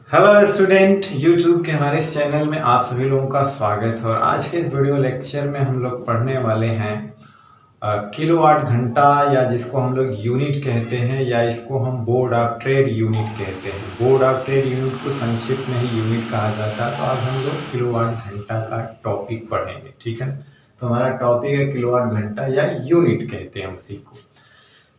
Hello student, YouTube के हमारे इस चैनल में आप सभी लोगों का स्वागत है। और आज के वीडियो लेक्चर में हम लोग पढ़ने वाले हैं किलोवाट घंटा, या जिसको हम लोग यूनिट कहते हैं, या इसको हम बोर्ड ऑफ ट्रेड यूनिट कहते हैं। बोर्ड ऑफ ट्रेड यूनिट को संक्षिप्त में ही यूनिट कहा जाता है। तो आज हम लोग किलोवाट घंटा का टॉपिक पढ़ेंगे, ठीक है। तो हमारा टॉपिक है किलोवाट घंटा, या यूनिट कहते हैं उसी को।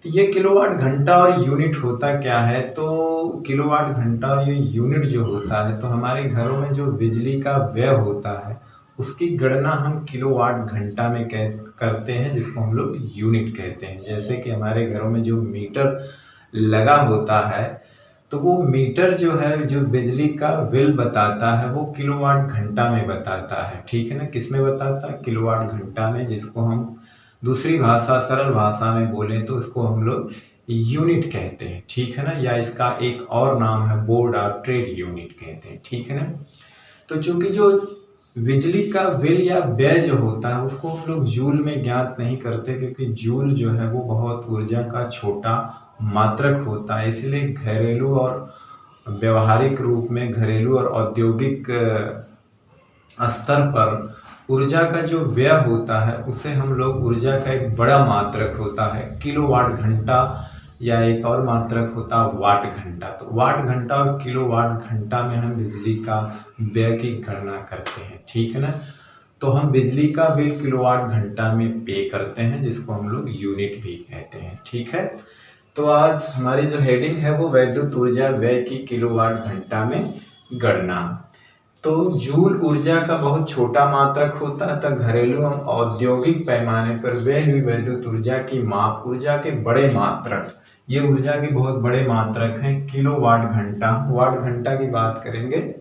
तो ये किलोवाट घंटा और यूनिट होता क्या है? तो किलोवाट घंटा और ये यूनिट जो होता है, तो हमारे घरों में जो बिजली का व्यय होता है उसकी गणना हम किलोवाट घंटा में करते हैं, जिसको हम लोग यूनिट कहते हैं। जैसे कि हमारे घरों में जो मीटर लगा होता है, तो वो मीटर जो है, जो बिजली का बिल बताता है, वो किलोवाट घंटा में बताता है, ठीक है ना। किस में बताता है? किलोवाट घंटा में, जिसको हम दूसरी भाषा, सरल भाषा में बोलें तो इसको हम लोग यूनिट कहते हैं, ठीक है ना। या इसका एक और नाम है बोर्ड ऑफ ट्रेड यूनिट कहते हैं, ठीक है ना। तो चूंकि जो बिजली का बिल या व्यय जो होता है उसको हम लोग जूल में ज्ञात नहीं करते, क्योंकि जूल जो है वो बहुत ऊर्जा का छोटा मात्रक होता है। इसलिए घरेलू और व्यवहारिक रूप में, घरेलू और औद्योगिक स्तर पर ऊर्जा का जो व्यय होता है उसे हम लोग, ऊर्जा का एक बड़ा मात्रक होता है किलोवाट घंटा, या एक और मात्रक होता है वाट घंटा। तो वाट घंटा और किलोवाट घंटा में हम बिजली का व्यय की गणना करते हैं, ठीक है ना। तो हम बिजली का बिल किलोवाट घंटा में पे करते हैं, जिसको हम लोग यूनिट भी कहते हैं, ठीक है। तो आज हमारी जो हेडिंग है वो वैद्युत ऊर्जा व्यय की किलोवाट घंटा में गणना। तो जूल ऊर्जा का बहुत छोटा मात्रक होता है, तथा घरेलू एवं औद्योगिक पैमाने पर व्यय हुई वैद्युत ऊर्जा की माप ऊर्जा के बड़े मात्रक, ये ऊर्जा के बहुत बड़े मात्रक हैं किलोवाट घंटा। वाट घंटा की बात करेंगे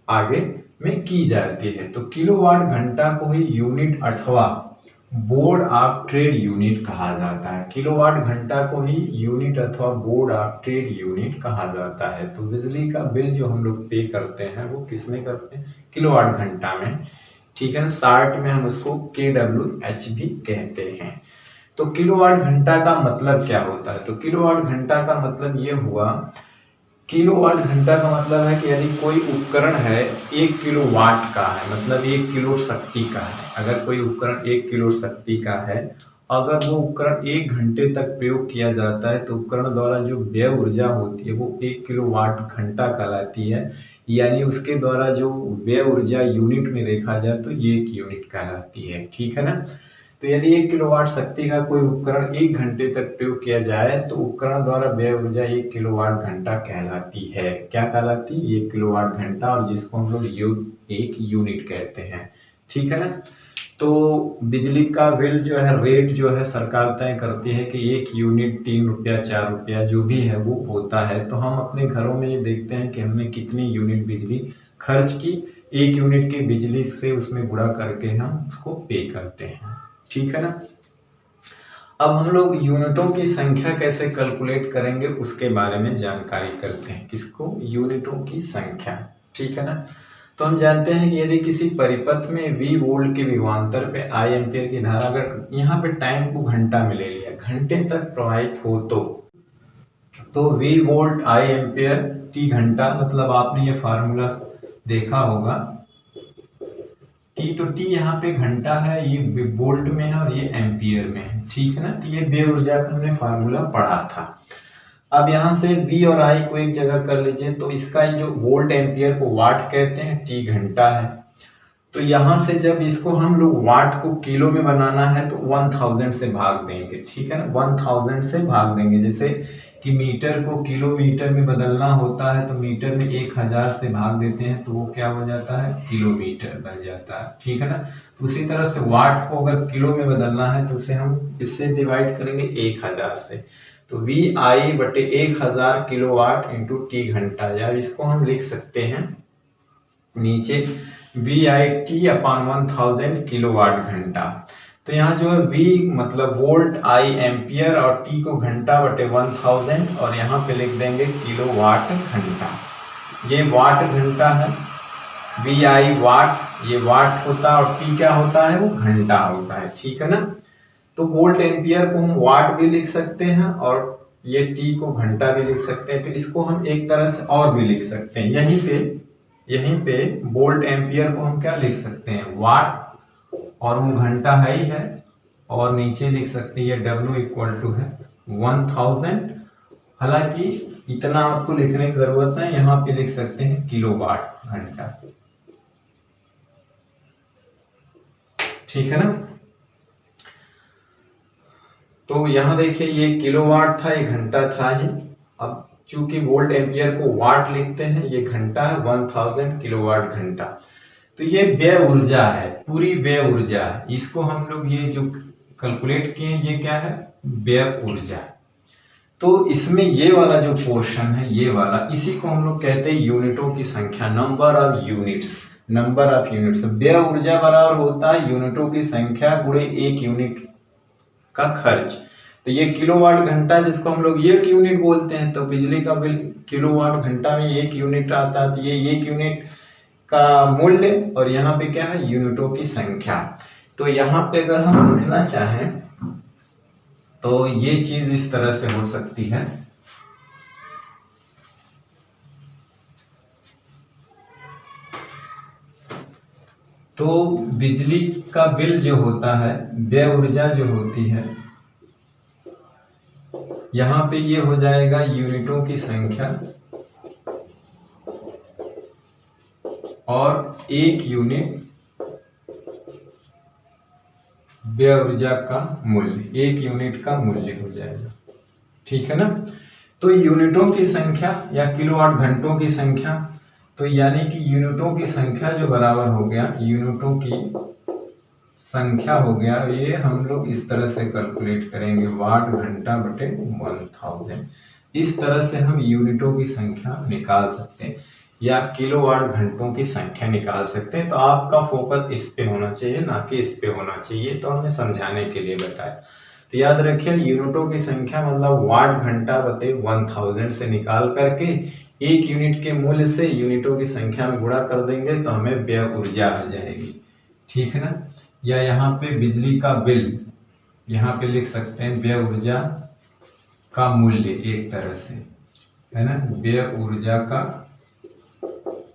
आगे में की जाती है। तो किलोवाट घंटा को ही यूनिट अथवा बोर्ड ऑफ ट्रेड यूनिट कहा जाता है। किलोवाट घंटा को ही यूनिट अथवा बोर्ड ऑफ ट्रेड यूनिट कहा जाता है। तो बिजली का बिल जो हम लोग पे करते हैं वो किस में करते हैं? किलोवाट घंटा में, ठीक है ना। शार्ट में हम उसको KWH भी कहते हैं। तो किलोवाट घंटा का मतलब क्या होता है? तो किलोवाट घंटा का मतलब ये हुआ, किलोवाट घंटा का मतलब है कि यदि कोई उपकरण है 1 किलोवाट का है, मतलब 1 किलो शक्ति का है। अगर कोई उपकरण 1 किलो शक्ति का है, अगर वो उपकरण 1 घंटे तक प्रयोग किया जाता है, तो उपकरण द्वारा जो व्यय ऊर्जा होती है वो 1 किलोवाट घंटा कहलाती है। यानी उसके द्वारा जो व्यय ऊर्जा यूनिट में देखा जाए तो ये एक यूनिट कहलाती है, ठीक है ना। तो यदि 1 किलोवाट शक्ति का कोई उपकरण 1 घंटे तक प्रयोग किया जाए, तो उपकरण द्वारा व्यय ऊर्जा 1 किलोवाट घंटा कहलाती है। क्या कहलाती है? 1 किलोवाट घंटा, और जिसको हम लोग एक यूनिट कहते हैं, ठीक है ना। तो बिजली का बिल जो है, रेट जो है, सरकार तय करती है कि 1 यूनिट 3 रुपया 4 रुपया जो भी है वो होता है। तो हम अपने घरों में ये देखते हैं कि हमने कितनी यूनिट बिजली खर्च की, 1 यूनिट की बिजली से उसमें गुणा करके हम उसको पे करते हैं, ठीक है ना। अब हम लोग यूनिटों की संख्या कैसे कैलकुलेट करेंगे उसके बारे में जानकारी करते हैं। किसको? यूनिटों की संख्या, ठीक है ना। तो हम जानते हैं कि यदि किसी परिपथ में V वोल्ट के विभवांतर पे I एम्पियर की धारा, अगर यहाँ पे टाइम को घंटा में ले लिया, घंटे तक प्रवाहित हो, तो V volt I ampere T घंटा, मतलब आपने ये फार्मूला देखा होगा टी, तो टी यहाँ पे घंटा है, ये वोल्ट में है और ये एम्पियर में है, ठीक है ना। तो ये व्यय ऊर्जा का हमने फार्मूला पढ़ा था। अब यहाँ से V और I को एक जगह कर लीजिए, तो इसका जो वोल्ट एम्पियर को वाट कहते हैं, टी घंटा है। तो यहाँ से जब इसको हम लोग वाट को किलो में बनाना है तो 1000 से भाग देंगे, ठीक है ना। 1000 से भाग देंगे, जैसे कि मीटर को किलोमीटर में बदलना होता है तो मीटर में 1000 से भाग देते हैं तो वो क्या हो जाता है? किलोमीटर बन जाता है, ठीक है ना। उसी तरह से वाट को अगर किलो में बदलना है तो उसे हम इससे डिवाइड करेंगे 1000 से। तो VI/1000 किलोवाट इंटू टी घंटा, या इसको हम लिख सकते हैं नीचे VIT/1000 किलोवाट घंटा। तो यहाँ जो है V मतलब वोल्ट, I एम्पियर और T को घंटा बटे 1000, और यहाँ पे लिख देंगे किलोवाट घंटा। ये वाट घंटा है, VI वाट, ये वाट होता है, और T क्या होता है? वो घंटा होता है, ठीक है ना। तो वोल्ट एम्पियर को हम वाट भी लिख सकते हैं और ये टी को घंटा भी लिख सकते हैं, तो इसको हम एक तरह से और भी लिख सकते हैं। यहीं पे वोल्ट एम्पियर को हम क्या लिख सकते हैं, वाट, और वो घंटा है ही है, और नीचे लिख सकते हैं ये W इक्वल टू है 1000। हालांकि इतना आपको लिखने की जरूरत है, यहाँ पे लिख सकते हैं किलोवाट घंटा, ठीक है ना। तो यहाँ देखिए ये किलोवाट था, ये घंटा था ही। अब चूंकि वोल्ट एम्पियर को वाट लिखते हैं, ये घंटा है, 1000 किलोवाट घंटा। तो ये व्यय ऊर्जा है, पूरी व्यय ऊर्जा है। इसको हम लोग ये जो कैलकुलेट किए ये क्या है, व्यय ऊर्जा। तो इसमें ये वाला जो पोर्शन है, ये वाला, इसी को हम लोग कहते हैं यूनिटों की संख्या, number of units. Number of units, व्यय ऊर्जा बराबर होता है यूनिटों की संख्या गुणे एक यूनिट का खर्च। तो ये किलोवाट घंटा जिसको हम लोग एक यूनिट बोलते हैं, तो बिजली का बिल किलोवाट घंटा में एक यूनिट आता है, तो ये एक यूनिट का मूल्य, और यहाँ पे क्या है, यूनिटों की संख्या। तो यहाँ पे अगर हम लिखना चाहें तो ये चीज इस तरह से हो सकती है। तो बिजली का बिल जो होता है, व्यय ऊर्जा जो होती है, यहाँ पे ये हो जाएगा यूनिटों की संख्या और एक यूनिट व्यय ऊर्जा का मूल्य, एक यूनिट का मूल्य हो जाएगा, ठीक है ना। तो यूनिटों की संख्या या किलोवाट घंटों की संख्या, तो यानी कि यूनिटों की संख्या जो बराबर हो गया, यूनिटों की संख्या हो गया, ये हम लोग इस तरह से कैलकुलेट करेंगे, वाट घंटा बटे 1000। इस तरह से हम यूनिटों की संख्या निकाल सकते हैं या किलोवाट घंटों की संख्या निकाल सकते हैं। तो आपका फोकस इस पे होना चाहिए, ना कि इस पे होना चाहिए। तो हमने समझाने के लिए बताया। तो याद रखिए यूनिटों की संख्या मतलब वाट घंटा बटे 1000 से निकाल करके एक यूनिट के मूल्य से यूनिटों की संख्या में गुणा कर देंगे तो हमें व्यय ऊर्जा आ जाएगी, ठीक है ना। या यहाँ पे बिजली का बिल, यहाँ पे लिख सकते हैं व्यय ऊर्जा का मूल्य, एक तरह से है ना, व्यय ऊर्जा का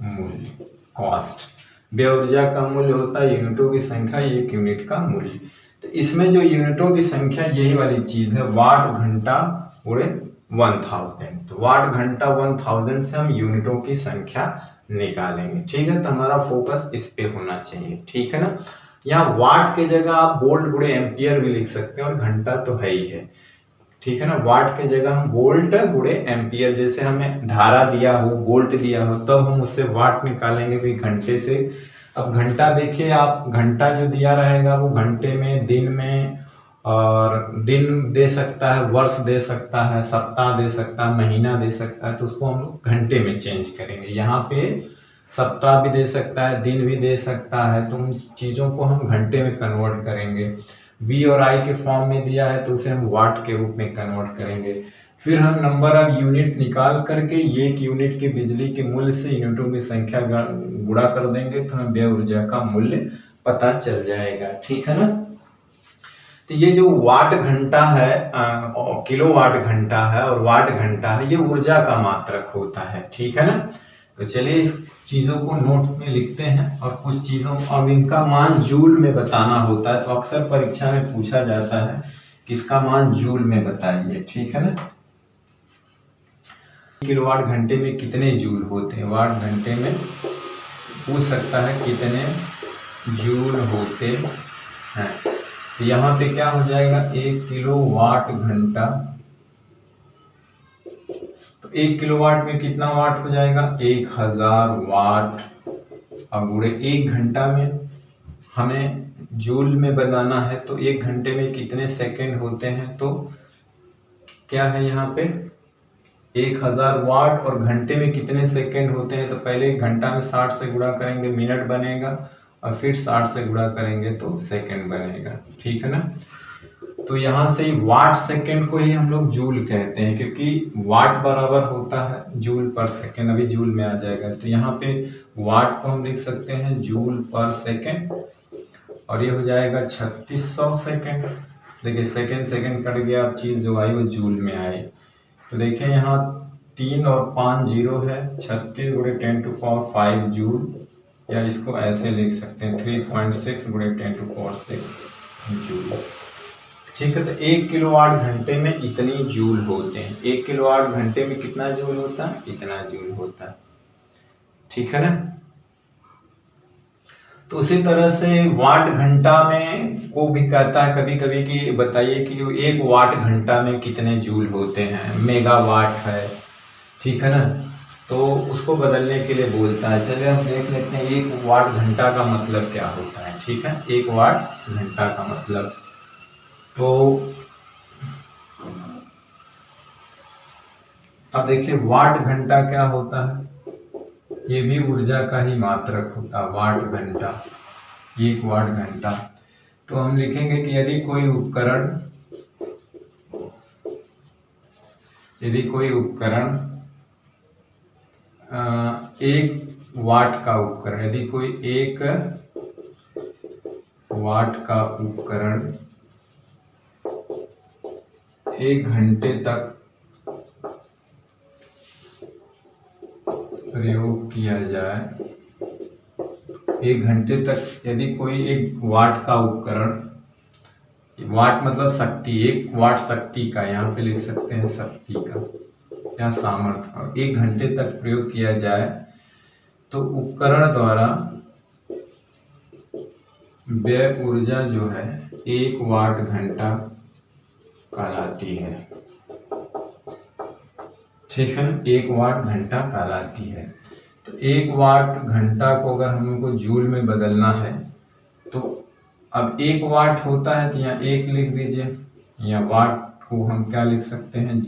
मूल्य, कॉस्ट। व्यय ऊर्जा का मूल्य होता है यूनिटों की संख्या एक यूनिट का मूल्य। तो इसमें जो यूनिटों की संख्या यही वाली चीज है, वाट घंटा पूरे 1000। तो वाट घंटा 1000 से हम यूनिटों की संख्या निकालेंगे, ठीक है। तो हमारा फोकस इस पे होना चाहिए, ठीक है ना। यहाँ वाट के जगह आप वोल्ट गुणे एम्पियर भी लिख सकते हैं, और घंटा तो है ही है, ठीक है ना। वाट के जगह हम वोल्ट गुणे एम्पियर, जैसे हमें धारा दिया हो, वोल्ट दिया हो, तब तो हम उससे वाट निकालेंगे भी घंटे से। अब घंटा देखिए आप, घंटा जो दिया रहेगा वो घंटे में, दिन में, और दिन दे सकता है, वर्ष दे सकता है, सप्ताह दे सकता है, महीना दे सकता है, तो उसको हम लोग घंटे में चेंज करेंगे। यहाँ पे सप्ताह भी दे सकता है, दिन भी दे सकता है, तो उन चीज़ों को हम घंटे में कन्वर्ट करेंगे। V और I के फॉर्म में दिया है तो उसे हम वाट के रूप में कन्वर्ट करेंगे। फिर हम नंबर ऑफ यूनिट निकाल करके एक यूनिट के बिजली के मूल्य से यूनिटों की संख्या गुणा कर देंगे तो हमें व्यय ऊर्जा का मूल्य पता चल जाएगा, ठीक है ना। तो ये जो वाट घंटा है, किलो वाट घंटा है और वाट घंटा है, ये ऊर्जा का मात्रक होता है, ठीक है ना। तो चलिए इस चीजों को नोट में लिखते हैं, और कुछ चीजों, अब इनका मान जूल में बताना होता है, तो अक्सर परीक्षा में पूछा जाता है कि इसका मान जूल में बताइए, ठीक है ना। किलोवाट घंटे में कितने जूल होते हैं, वाट घंटे में पूछ सकता है कितने जूल होते हैं। तो यहाँ पे क्या हो जाएगा, 1 किलोवाट घंटा, तो 1 किलोवाट में कितना वाट हो जाएगा, 1000 वाट। अब गुणे 1 घंटा में हमें जूल में बनाना है, तो 1 घंटे में कितने सेकंड होते हैं, तो क्या है यहाँ पे 1000 वाट, और घंटे में कितने सेकंड होते हैं, तो पहले घंटा में 60 से गुणा करेंगे मिनट बनेगा, और फिर 60 से गुणा करेंगे तो सेकंड बनेगा, ठीक है ना। तो यहाँ से वाट सेकंड को ही हम लोग जूल कहते हैं, क्योंकि वाट बराबर होता है जूल पर सेकंड, अभी जूल में आ जाएगा। तो यहाँ पे वाट को हम लिख सकते हैं जूल पर सेकंड, और ये हो जाएगा 3600 सेकंड। देखिए सेकंड सेकंड कट गया, अब चीज जो आई वो जूल में आई। तो देखिए यहाँ 3 और 5 जीरो है, 36 गुणे 10⁵ जूल, या इसको ऐसे लिख सकते हैं 3.6 गुणे 10⁶ जूल। ठीक है, तो 1 किलोवाट घंटे में इतनी जूल होते हैं। 1 किलोवाट घंटे में कितना जूल होता है? इतना जूल होता है। ठीक है ना। तो उसी तरह से वाट घंटा में को भी कहता है कभी कभी कि बताइए कि 1 वाट घंटा में कितने जूल होते हैं। मेगावाट है, ठीक है ना, तो उसको बदलने के लिए बोलता है। चलिए हम देख लेते हैं 1 वाट घंटा का मतलब क्या होता है। ठीक है, 1 वाट घंटा का मतलब, तो अब देखिए वाट घंटा क्या होता है। ये भी ऊर्जा का ही मात्रक होता है, वाट घंटा, 1 वाट घंटा। तो हम लिखेंगे कि यदि कोई उपकरण 1 वाट का उपकरण, यदि कोई 1 वाट का उपकरण 1 घंटे तक प्रयोग किया जाए, 1 घंटे तक यदि कोई 1 वाट का उपकरण, वाट मतलब शक्ति, 1 वाट शक्ति का, यहाँ पे लिख सकते हैं शक्ति का या सामर्थ्य, और 1 घंटे तक प्रयोग किया जाए तो उपकरण द्वारा व्यय ऊर्जा जो है 1 वाट घंटा कहलाती है। ठीक है, 1 वाट घंटा कहलाती है। तो 1 वाट घंटा को अगर हमको जूल में बदलना है तो अब 1 वाट होता है तो यहाँ 1 लिख दीजिए, या वाट को हम क्या लिख सकते हैं,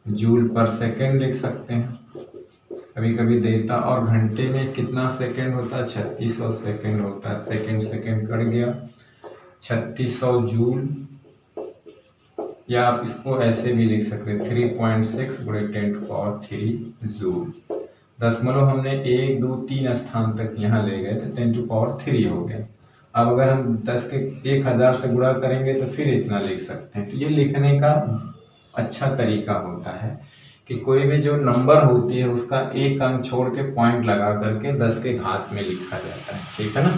जूल पर सेकेंड लिख सकते हैं, कभी कभी देता। और घंटे में कितना सेकेंड होता है? 3600 सेकेंड होता है। सेकेंड सेकेंड कट गया, 3600 जूल, या आप इसको ऐसे भी लिख सकते हैं 3.6 गुणे 10⁻³ जूल। दशमलव हमने 1 2 3 स्थान तक यहाँ ले गए तो 10⁻³ हो गया। अब अगर हम 10 के 1000 से गुणा करेंगे तो फिर इतना लिख सकते हैं। तो ये लिखने का अच्छा तरीका होता है कि कोई भी जो नंबर होती है उसका 1 अंक छोड़ के पॉइंट लगा करके 10 के घात में लिखा जाता है। ठीक है ना।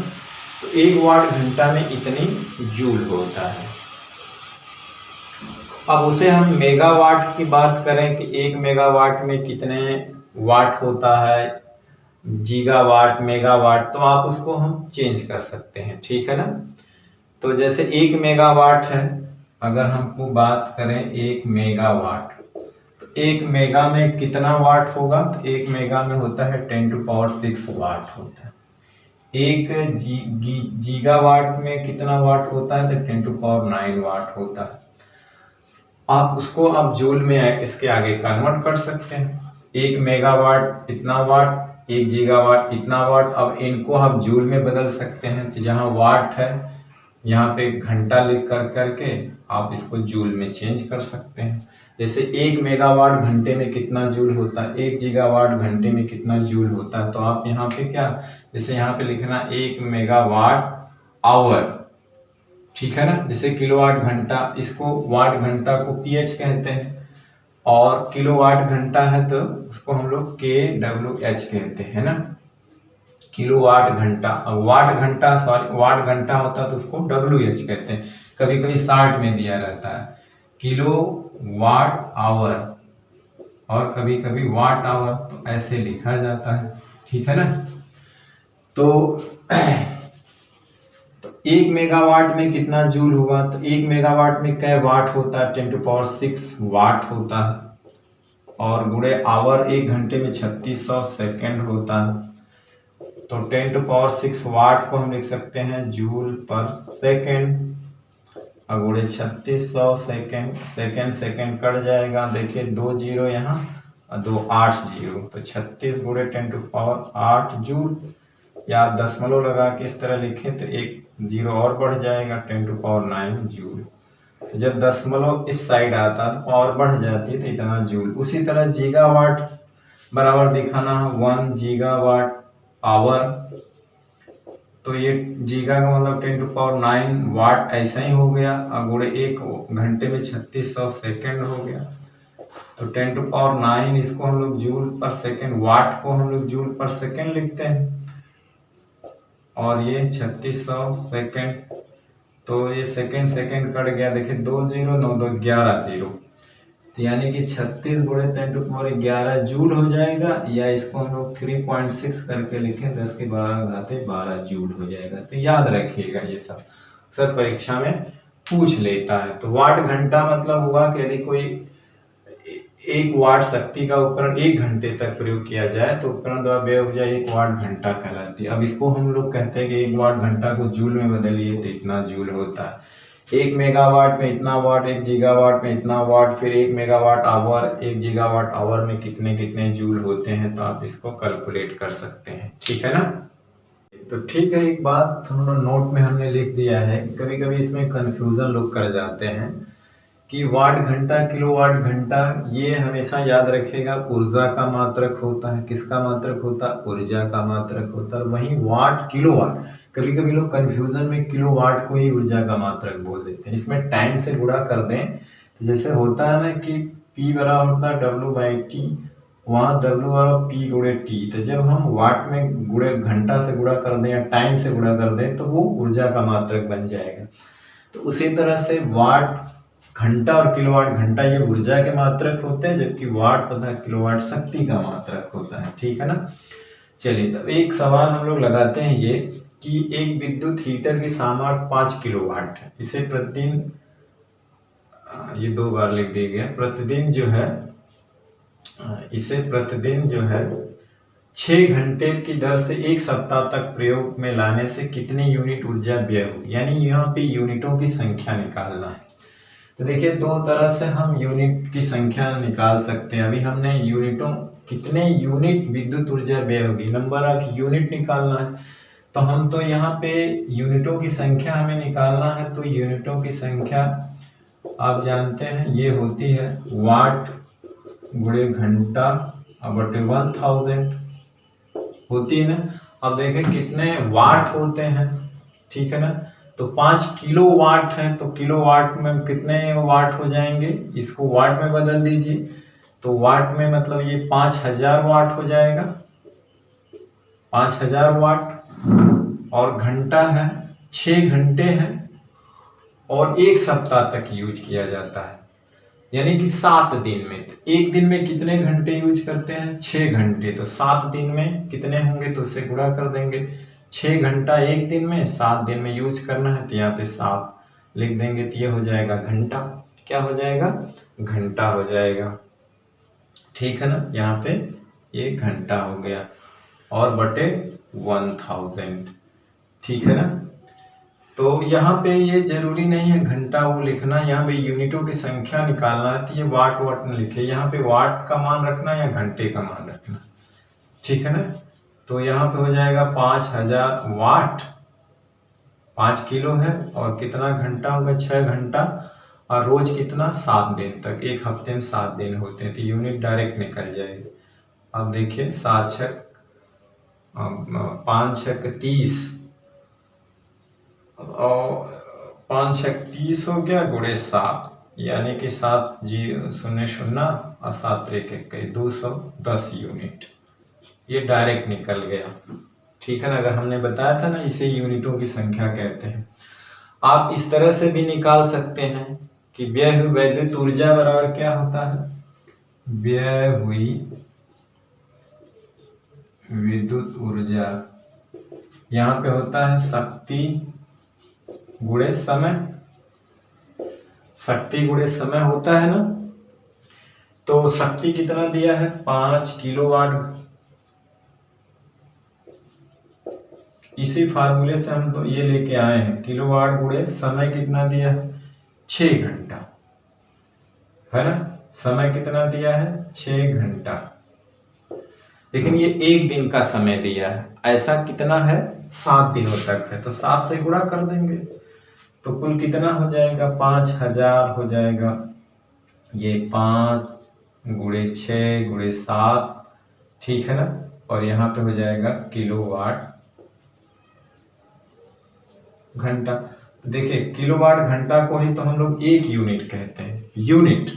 तो 1 वाट घंटा में इतनी जूल होता है। अब उसे हम मेगावाट की बात करें कि 1 मेगावाट में कितने वाट होता है, गीगावाट, मेगावाट, तो आप उसको हम चेंज कर सकते हैं। ठीक है ना। तो जैसे 1 मेगावाट है, अगर हमको बात करें 1 मेगावाट, तो 1 मेगा में कितना वाट होगा? तो 1 मेगा में होता है 10⁶ वाट होता है। 1 गीगावाट में कितना वाट होता है? तो 10⁹ वाट होता है। आप उसको अब जूल में इसके आगे कन्वर्ट कर सकते हैं। 1 मेगावाट इतना वाट, 1 गीगावाट इतना वाट। अब इनको आप जूल में बदल सकते हैं। तो जहाँ वाट है यहाँ पे घंटा लिख कर करके आप इसको जूल में चेंज कर सकते हैं। जैसे 1 मेगावाट घंटे में कितना जूल होता है, 1 गीगावाट घंटे में कितना जूल होता है, तो आप यहाँ पे क्या, जैसे यहाँ पे लिखना 1 मेगावाट आवर। ठीक है ना। जैसे किलोवाट घंटा, इसको वाट घंटा को pH कहते हैं, और किलोवाट घंटा है तो उसको हम लोग kWh कहते हैं ना, किलोवाट घंटा। अब वाट घंटा, सॉरी वाट घंटा होता है तो उसको WH कहते हैं। कभी कभी 60 में दिया रहता है किलो वाट आवर, और कभी कभी वाट आवर, तो ऐसे लिखा जाता है। ठीक है ना। तो 1 मेगावाट में कितना जूल हुआ? तो 1 मेगावाट में कै वाट होता है? 10⁶ वाट होता है। और गुणे आवर 1 घंटे में 3600 सेकेंड होता है। तो 10⁶ वाट को हम लिख सकते हैं जूल पर सेकेंड, और गुणे 3600 सेकेंड, सेकेंड कट जाएगा। देखिए 2 जीरो यहाँ और 2 8 जीरो, तो 36 गुणे 10⁸ जूल, या दशमलव लगा के इस तरह लिखें तो 1 जीरो और बढ़ जाएगा, 10⁹ जूल। तो जब दशमलव इस साइड आता तो और बढ़ जाती तो इतना जूल। उसी तरह गीगावाट बराबर दिखाना है 1 गीगावाट आवर, तो ये गीगा का मतलब 10⁹ वाट ऐसा ही हो गया, और गुणे 1 घंटे में 3600 सेकेंड हो गया। तो 10⁹ इसको हम लोग जूल पर सेकेंड, वाट को हम लोग जूल पर सेकेंड लिखते हैं, और ये 3600 सेकेंड। तो ये सेकेंड सेकेंड कट गया, देखिए 2 0 9 2 11 0, तो यानी कि 36 गुणे 10⁻11 जूल हो जाएगा, या इसको हम लोग 3.6 करके लिखें 10⁻12 जूल हो जाएगा। तो याद रखिएगा, ये सब सर परीक्षा में पूछ लेता है। तो वाट घंटा मतलब हुआ कि यदि कोई 1 वाट शक्ति का उपकरण 1 घंटे तक प्रयोग किया जाए तो उपकरण द्वारा व्यय ऊर्जा 1 वाट घंटा कहलाती है। अब इसको हम लोग कहते हैं कि 1 वाट घंटा को जूल में बदलिए तो इतना जूल होता है, 1 मेगावाट में इतना वाट, 1 गीगावाट में इतना वाट, फिर 1 मेगावाट आवर, 1 गीगावाट आवर में कितने कितने जूल होते हैं, तो आप इसको कैलकुलेट कर सकते हैं। ठीक है ना। तो ठीक है, एक बात थोड़ा नोट में हमने लिख दिया है, कभी कभी इसमें कंफ्यूजन लोग कर जाते हैं कि वाट घंटा किलोवाट घंटा, ये हमेशा याद रखेगा ऊर्जा का मात्रक होता है। किसका मात्रक होता है? ऊर्जा का मात्रक होता है। वहीं वाट किलोवाट, कभी कभी लोग कंफ्यूजन में किलोवाट को ही ऊर्जा का मात्रक बोल देते हैं। इसमें टाइम से गुणा कर दें, तो जैसे होता है ना कि P बराबर होता है W/T, वहाँ W बराबर P गुणे T, तो जब हम वाट में गुणे घंटा से गुणा कर दें या टाइम से गुणा कर दें तो वो ऊर्जा का मात्रक बन जाएगा। तो उसी तरह से वाट घंटा और किलोवाट घंटा ये ऊर्जा के मात्रक होते हैं, जबकि वाट तथा किलोवाट शक्ति का मात्रक होता है। ठीक है ना। चलिए, तब एक सवाल हम लोग लगाते हैं ये कि एक विद्युत हीटर की सामर्थ्य 5 किलोवाट है, इसे प्रतिदिन, ये 2 बार लिख दिया गया, प्रतिदिन जो है इसे प्रतिदिन जो है 6 घंटे की दर से 1 सप्ताह तक प्रयोग में लाने से कितनी यूनिट ऊर्जा व्यय होगी, यानी यहाँ पे यूनिटों की संख्या निकालना है। तो देखिए 2 तरह से हम यूनिट की संख्या निकाल सकते हैं। अभी हमने यूनिटों, कितने यूनिट विद्युत ऊर्जा व्यय होगी, नंबर ऑफ यूनिट निकालना है। तो हम तो यहाँ पे यूनिटों की संख्या हमें निकालना है, तो यूनिटों की संख्या आप जानते हैं ये होती है वाट गुणे घंटा बटे 1000 होती है ना। अब देखें कितने वाट होते हैं, ठीक है ना। तो 5 किलो वाट है, तो किलो वाट में कितने वाट हो जाएंगे, इसको वाट में बदल दीजिए, तो वाट में मतलब ये 5000 वाट हो जाएगा, 5000 वाट। और घंटा है 6 घंटे है, और 1 सप्ताह तक यूज किया जाता है, यानी कि 7 दिन में। तो एक दिन में कितने घंटे यूज करते हैं? 6 घंटे। तो 7 दिन में कितने होंगे, तो उससे गुणा कर देंगे। 6 घंटा एक दिन में, 7 दिन में यूज करना है, तो यहाँ पे 7 लिख देंगे, तो ये हो जाएगा घंटा। क्या हो जाएगा? घंटा हो जाएगा। ठीक है ना। यहाँ पे ये घंटा हो गया, और बटे 1000। ठीक है ना। तो यहाँ पे ये जरूरी नहीं है घंटा वो लिखना, यहाँ पे यूनिटों की संख्या निकालना है, तो ये वाट वाट न लिखे, यहाँ पे वाट का मान रखना या घंटे का मान रखना। ठीक है ना। तो यहाँ पे हो जाएगा 5000 वाट, 5 किलो है, और कितना घंटा होगा? 6 घंटा, और रोज कितना? 7 दिन तक, एक हफ्ते में 7 दिन होते हैं, तो यूनिट डायरेक्ट निकल जाएगी। अब देखिए 7 छक 5 छक 30, और 5 छक 30 हो गया, गुणे 7, यानी कि 7 0 0 और 7 1 1 210 यूनिट, ये डायरेक्ट निकल गया। ठीक है ना। अगर हमने बताया था ना, इसे यूनिटों की संख्या कहते हैं। आप इस तरह से भी निकाल सकते हैं कि व्यय हुई वैद्युत ऊर्जा बराबर क्या होता है? व्यय हुई विद्युत ऊर्जा, यहाँ पे होता है शक्ति गुणे समय, शक्ति गुणे समय होता है ना। तो शक्ति कितना दिया है? 5 किलोवाट। इसी फार्मूले से हम तो ये लेके आए हैं, किलोवाट गुणे समय कितना दिया है? 6 घंटा, है ना। समय कितना दिया है? 6 घंटा। लेकिन ये एक दिन का समय दिया है, ऐसा कितना है? 7 दिनों तक है, तो 7 से गुणा कर देंगे, तो कुल कितना हो जाएगा? 5000 हो जाएगा। ये 5 गुणे 6 गुणे 7, ठीक है ना। और यहाँ पे हो जाएगा किलोवाट घंटा। देखिए किलोवाट घंटा को ही तो हम लोग 1 यूनिट कहते हैं, यूनिट।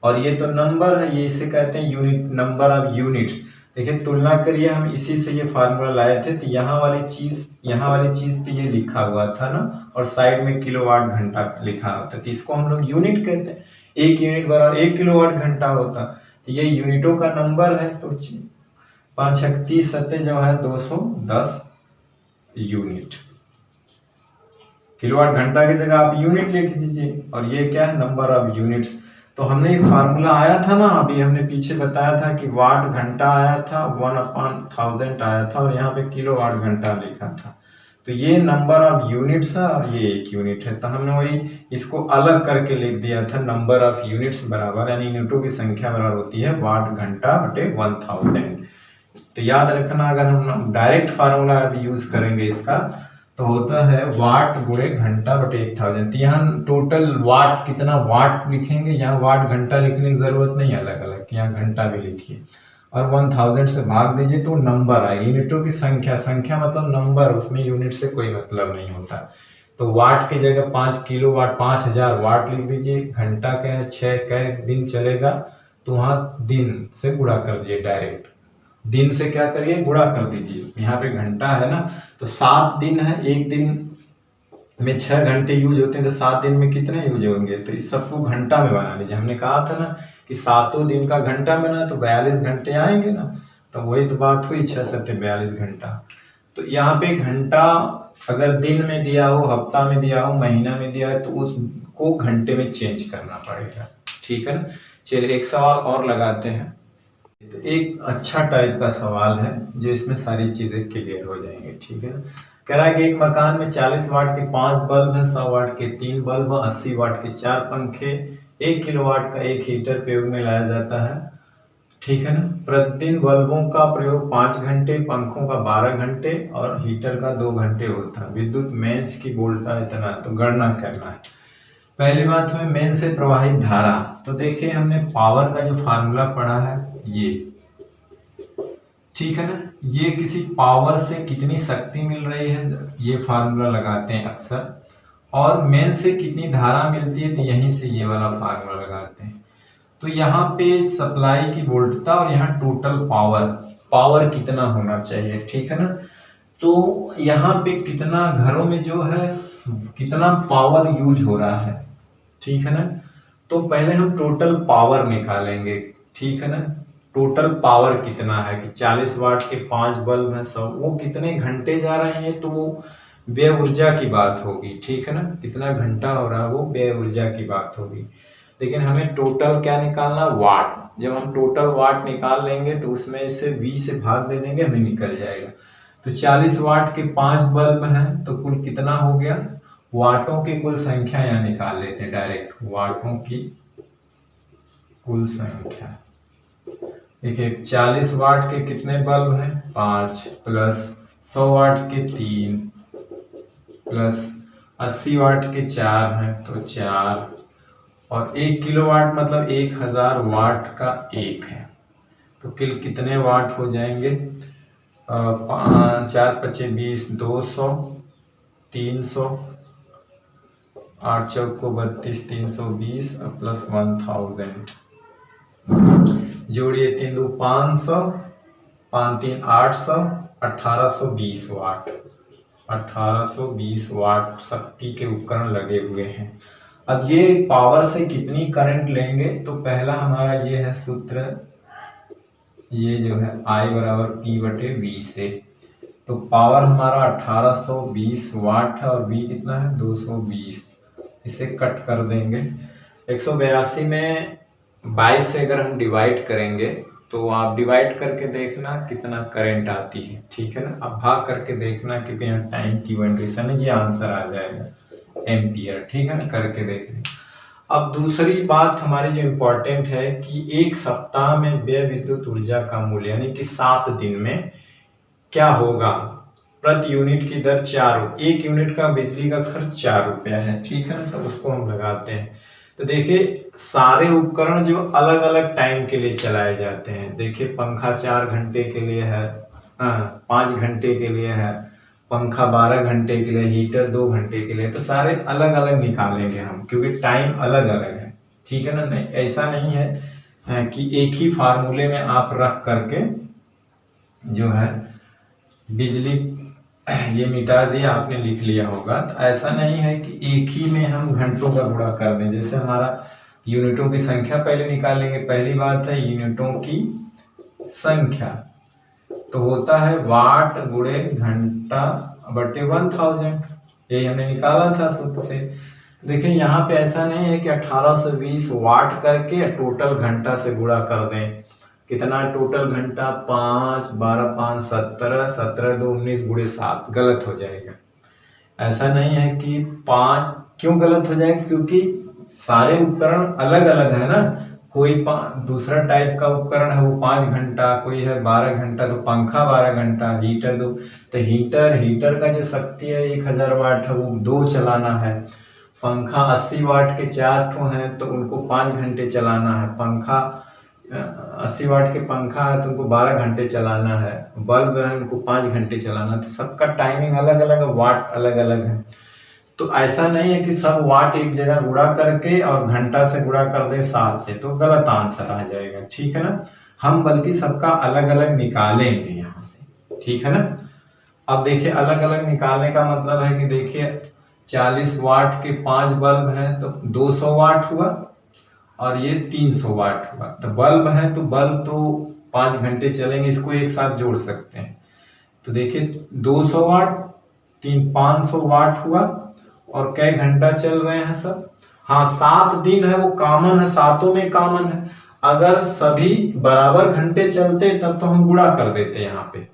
और ये तो नंबर है, ये इसे कहते हैं यूनिट, नंबर ऑफ यूनिट्स। देखिए तुलना करिए, हम इसी से ये फार्मूला लाए थे, तो यहाँ वाली चीज पे ये लिखा हुआ था ना, और साइड में किलोवाट घंटा लिखा होता है, तो इसको हम लोग यूनिट कहते हैं। 1 यूनिट बराबर 1 किलोवाट घंटा होता, तो ये यूनिटों का नंबर है। तो 5 × 30 जो है 210 यूनिट। किलोवाट घंटा की जगह आप यूनिट लिख दीजिए, और ये क्या है, नंबर ऑफ यूनिट्स। तो हमने एक फार्मूला आया था ना, अभी हमने पीछे बताया था कि वाट घंटा आया था, 1/1000 आया था, और यहाँ पे किलोवाट घंटा लिखा था। तो ये नंबर ऑफ यूनिट्स है और ये 1 यूनिट है, तो हमने वही इसको अलग करके लिख दिया था, नंबर ऑफ यूनिट्स बराबर, यानी यूनिटों की संख्या बराबर होती है वाट घंटा बटे 1000। तो याद रखना, अगर हम डायरेक्ट फार्मूला अभी यूज करेंगे इसका, तो होता है वाट गुणे घंटा बटे 1000। यहाँ टोटल वाट कितना वाट लिखेंगे, यहाँ वाट घंटा लिखने की जरूरत नहीं, अलग अलग, यहाँ घंटा भी लिखिए और 1000 से भाग दीजिए तो नंबर आएगी। यूनिटों की संख्या, संख्या मतलब नंबर, उसमें यूनिट से कोई मतलब नहीं होता। तो वाट की जगह 5 किलो वाट, 5000 वाट लिख दीजिए। घंटा क्या है, 6 दिन चलेगा, तो वहाँ दिन से गुणा कर दीजिए डायरेक्ट। दिन से क्या करिए, गुणा कर दीजिए। यहाँ पे घंटा है ना, तो 7 दिन है, एक दिन में 6 घंटे यूज होते हैं, तो 7 दिन में कितने यूज होंगे, तो इस सबको घंटा में बना लीजिए। हमने कहा था ना कि 7 दिन का घंटा बना तो 42 घंटे आएंगे ना, तो वही तो बात हुई, 6 × 7 = 42 घंटा। तो यहाँ पे घंटा अगर दिन में दिया हो, हफ्ता में दिया हो, महीना में दिया है, तो उसको घंटे में चेंज करना पड़ेगा, ठीक है ना। चलिए एक सवाल और लगाते हैं। तो एक अच्छा टाइप का सवाल है जो इसमें सारी चीजें क्लियर हो जाएंगे, ठीक है ना। कह रहा है कि एक मकान में 40 वाट के 5 बल्ब है, 100 वाट के 3 बल्ब, 80 वाट के 4 पंखे, 1 किलोवाट का 1 हीटर प्रयोग में लाया जाता है, ठीक है ना। प्रतिदिन बल्बों का प्रयोग 5 घंटे, पंखों का 12 घंटे और हीटर का 2 घंटे होता है। विद्युत मेंस की वोल्टेज इतना, तो गणना करना है। पहली बात में मेन से प्रवाहित धारा, तो देखिए हमने पावर का जो फार्मूला पढ़ा है ये, ठीक है ना। ये किसी पावर से कितनी शक्ति मिल रही है, ये फार्मूला लगाते हैं अक्सर, और मेन से कितनी धारा मिलती है, तो यहीं से ये वाला फार्मूला लगाते हैं। तो यहाँ पे सप्लाई की वोल्टता और यहाँ टोटल पावर कितना होना चाहिए, ठीक है ना। तो यहाँ पे कितना घरों में जो है कितना पावर यूज हो रहा है, ठीक है ना। तो पहले हम टोटल पावर निकालेंगे, ठीक है ना। टोटल पावर कितना है कि 40 वाट के 5 बल्ब हैं, सब वो कितने घंटे जा रहे हैं, तो वो व्यय ऊर्जा की बात होगी, ठीक है ना। कितना घंटा हो रहा है वो व्यय ऊर्जा की बात होगी। लेकिन हमें टोटल क्या निकालना, वाट। जब हम टोटल वाट निकाल लेंगे तो उसमें से V से भाग दे देंगे, हमें निकल जाएगा। तो 40 वाट के 5 बल्ब हैं, तो कुल कितना हो गया, वाटों की कुल संख्या यहाँ निकाल लेते हैं डायरेक्ट, वाटों की कुल संख्या। देखिए 40 वाट के कितने बल्ब हैं, 5, प्लस 100 वाट के 3, प्लस 80 वाट के 4 हैं, तो 4, और 1 किलोवाट मतलब 1000 वाट का 1 है, तो कुल कितने वाट हो जाएंगे, 4 × 5 = 20, 200, 300, 8 × 4 = 32, 320 प्लस 1000, जोड़िए 3 × 2 = 500, 5 × 3 = 800, 1820 वाट। 1820 वाट शक्ति के उपकरण लगे हुए हैं। अब ये पावर से कितनी करंट लेंगे, तो पहला हमारा ये है सूत्र, ये जो है I = P/V से। तो पावर हमारा 1820 वाट है और V कितना है, 220। इसे कट कर देंगे। 182 में 22 से अगर हम डिवाइड करेंगे, तो आप डिवाइड करके देखना कितना करंट आती है, ठीक है ना। अब भाग करके देखना, क्योंकि यहाँ टाइम की वेरिएशन है, ये आंसर आ जाएगा एम्पियर, ठीक है ना, करके देख लें। अब दूसरी बात हमारी जो इम्पोर्टेंट है कि एक सप्ताह में व्यय विद्युत ऊर्जा का मूल्य, यानी कि 7 दिन में क्या होगा, प्रति यूनिट की दर 4, 1 यूनिट का बिजली का खर्च 4 रुपया है, ठीक है ना। तो उसको हम लगाते हैं। तो देखिए सारे उपकरण जो अलग अलग टाइम के लिए चलाए जाते हैं, देखिए पंखा 4 घंटे के लिए है, 5 घंटे के लिए है, पंखा 12 घंटे के लिए, हीटर 2 घंटे के लिए, तो सारे अलग अलग निकालेंगे हम, क्योंकि टाइम अलग अलग है, ठीक है ना। नहीं, ऐसा नहीं है कि एक ही फार्मूले में आप रख करके जो है बिजली ये मिटा दिया, आपने लिख लिया होगा। तो ऐसा नहीं है कि एक ही में हम घंटों का गुणा कर दें। जैसे हमारा यूनिटों की संख्या पहले निकालेंगे। पहली बात है यूनिटों की संख्या, तो होता है वाट गुणे घंटा बटे 1000। यही हमने निकाला था सूत्र से। देखिए यहाँ पे ऐसा नहीं है कि 1820 वाट करके टोटल घंटा से गुणा कर दें। कितना टोटल घंटा? 5 12 5 17, 17 2 19 गुणे 7, गलत हो जाएगा। ऐसा नहीं है कि 5, क्यों गलत हो जाएगा? क्योंकि सारे उपकरण अलग अलग है ना। कोई दूसरा टाइप का उपकरण है वो 5 घंटा, कोई है 12 घंटा, तो पंखा 12 घंटा, हीटर दो। तो हीटर का जो शक्ति है 1000 वाट है, वो 2 चलाना है। पंखा 80 वाट के 4 ठो हैं तो उनको 5 घंटे चलाना है। पंखा 80 वाट के पंखा है तो उनको 12 घंटे चलाना है। बल्ब है उनको 5 घंटे चलाना है। तो सबका टाइमिंग अलग अलग है, वाट अलग अलग है। तो ऐसा नहीं है कि सब वाट एक जगह गुणा करके और घंटा से गुणा कर दे 7 से, तो गलत आंसर आ जाएगा। ठीक है ना। हम बल्कि सबका अलग अलग निकालेंगे यहाँ से। ठीक है ना। अब देखिए अलग अलग निकालने का मतलब है कि देखिए 40 वाट के 5 बल्ब हैं तो 200 वाट हुआ, और ये 300 वाट हुआ। तो बल्ब है तो बल्ब तो 5 घंटे चलेंगे, इसको एक साथ जोड़ सकते हैं। तो देखिए 200 वाट 500 वाट हुआ, और कई घंटा चल रहे हैं सब? हाँ, 7 दिन है, वो कॉमन है, सातों में कॉमन है। अगर सभी बराबर घंटे चलते तब तो हम गुणा कर देते यहाँ पे।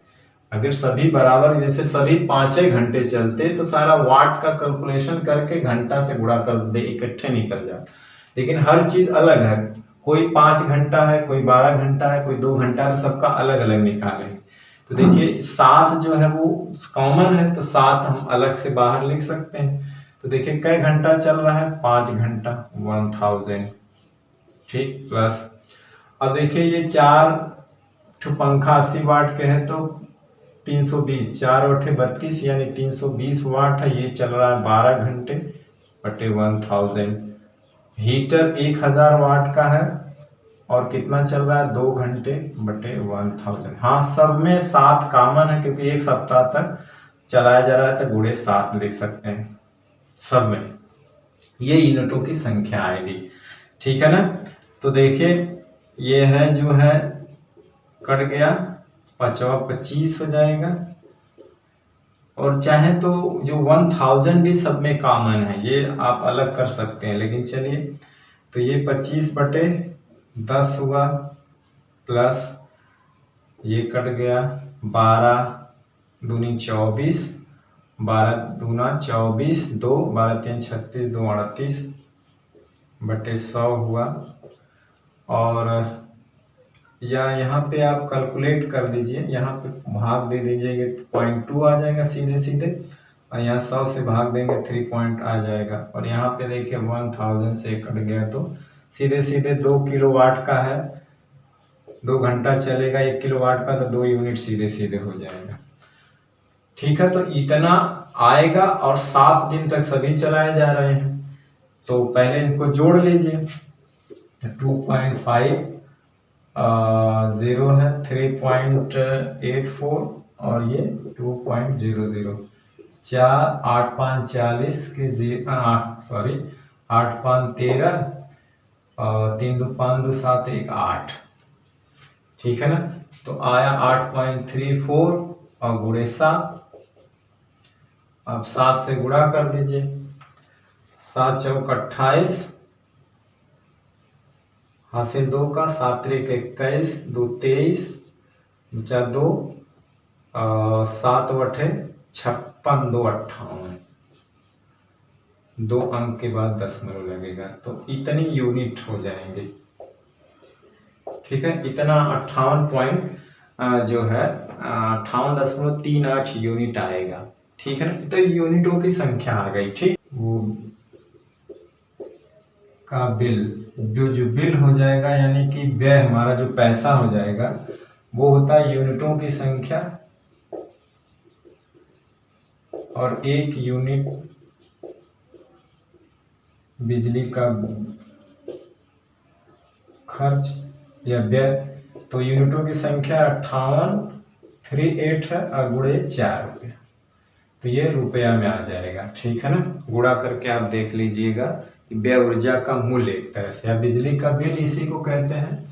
अगर सभी बराबर, जैसे सभी 5 घंटे चलते तो सारा वाट का कैलकुलेशन करके घंटा से गुणा कर दे, इकट्ठे निकल जाते। लेकिन हर चीज अलग है। कोई 5 घंटा है, कोई 12 घंटा है, कोई 2 घंटा है, सबका अलग अलग निकालेंगे। तो देखिए 7 जो है वो कॉमन है, तो 7 हम अलग से बाहर लिख सकते हैं। तो देखिए कई घंटा चल रहा है? 5 घंटा, 1000। ठीक, प्लस अब देखिए ये 4 पंखा 80 वाट के है तो 320, 4 8 32, यानी 320 वाट है। ये चल रहा है 12 घंटे बटे 1000। हीटर 1000 वाट का है और कितना चल रहा है? 2 घंटे बटे 1000। हाँ, सब में 7 कॉमन है क्योंकि एक सप्ताह तक चलाया जा रहा है, तो गुणे 7 लिख सकते हैं सब में। ये यूनिटों की संख्या आएगी। ठीक है ना। तो देखिए ये है जो है कट गया, 5 25 हो जाएगा। और चाहे तो जो 1000 भी सब में कॉमन है, ये आप अलग कर सकते हैं। लेकिन चलिए, तो ये 25 बटे 10 हुआ, प्लस ये कट गया 12 दूनी 24, 12 दूना 24, 2 12 3 36, 2 38 बटे 100 हुआ। और या यहाँ पे आप कैलकुलेट कर लीजिए, यहाँ पे भाग दे दीजिएगा 0.2 आ जाएगा सीधे सीधे, और यहाँ 100 से भाग देंगे 3 पॉइंट आ जाएगा। और यहाँ पे देखिए 1000 से कट गया तो सीधे सीधे 2 किलोवाट का है, 2 घंटा चलेगा 1 किलोवाट का, तो 2 यूनिट सीधे सीधे हो जाएगा। ठीक है, तो इतना आएगा और 7 दिन तक सभी चलाए जा रहे हैं। तो पहले इनको जोड़ लीजिए। 2.5 0 है, 3.84 और ये 2.00, 4 8 5 40 के 8 5 13 और 3 2 5 2 7 1 8। ठीक है ना। तो आया 8.34 और गुणे 7। अब 7 से गुणा कर दीजिए, 7 चौक 28, हासिल 2 का, 7 त्रिक 21, 2 23, 2 7 8 56, 2 58, 2 अंक के बाद दशमलव लगेगा, तो इतनी यूनिट हो जाएंगे। ठीक है, इतना 58 पॉइंट जो है 58.38 यूनिट आएगा। ठीक है ना। तो यूनिटों की संख्या आ गई। ठीक, वो का बिल, जो बिल हो जाएगा यानी कि व्यय, हमारा जो पैसा हो जाएगा वो होता है यूनिटों की संख्या और 1 यूनिट बिजली का खर्च या व्यय, तो यूनिटों की संख्या 5838 है और गुणे 4 रुपये, तो ये रुपया में आ जाएगा। ठीक है ना, गुणा करके आप देख लीजिएगा कि व्यय ऊर्जा का मूल्य एक तरह से, या बिजली का बिल इसी को कहते हैं,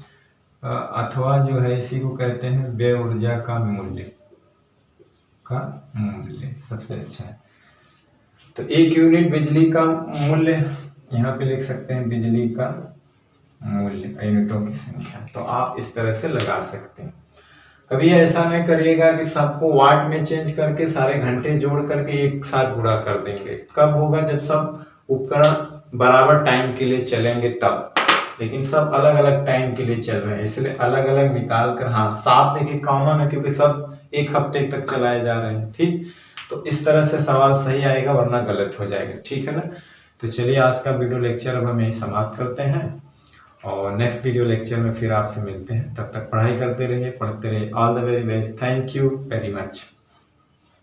अथवा जो है इसी को कहते हैं व्यय ऊर्जा का मूल्य सबसे अच्छा है। तो 1 यूनिट बिजली का मूल्य यहाँ पे लिख सकते हैं, बिजली का मूल्य यूनिटों की संख्या, तो आप इस तरह से लगा सकते हैं। कभी ऐसा नहीं करिएगा कि सबको वाट में चेंज करके सारे घंटे जोड़ करके एक साथ गुणा कर देंगे। कब होगा, जब सब उपकरण बराबर टाइम के लिए चलेंगे तब, लेकिन सब अलग अलग टाइम के लिए चल रहे हैं, इसलिए अलग अलग निकाल कर, हाँ 7 देखिए कॉमन है क्योंकि सब एक हफ्ते तक चलाए जा रहे हैं। ठीक, तो इस तरह से सवाल सही आएगा, वरना गलत हो जाएगा। ठीक है ना, तो चलिए आज का वीडियो लेक्चर अब हम यही समाप्त करते हैं और नेक्स्ट वीडियो लेक्चर में फिर आपसे मिलते हैं। तब तक पढ़ाई करते रहिए, पढ़ते रहिए। All the very best, thank you very much.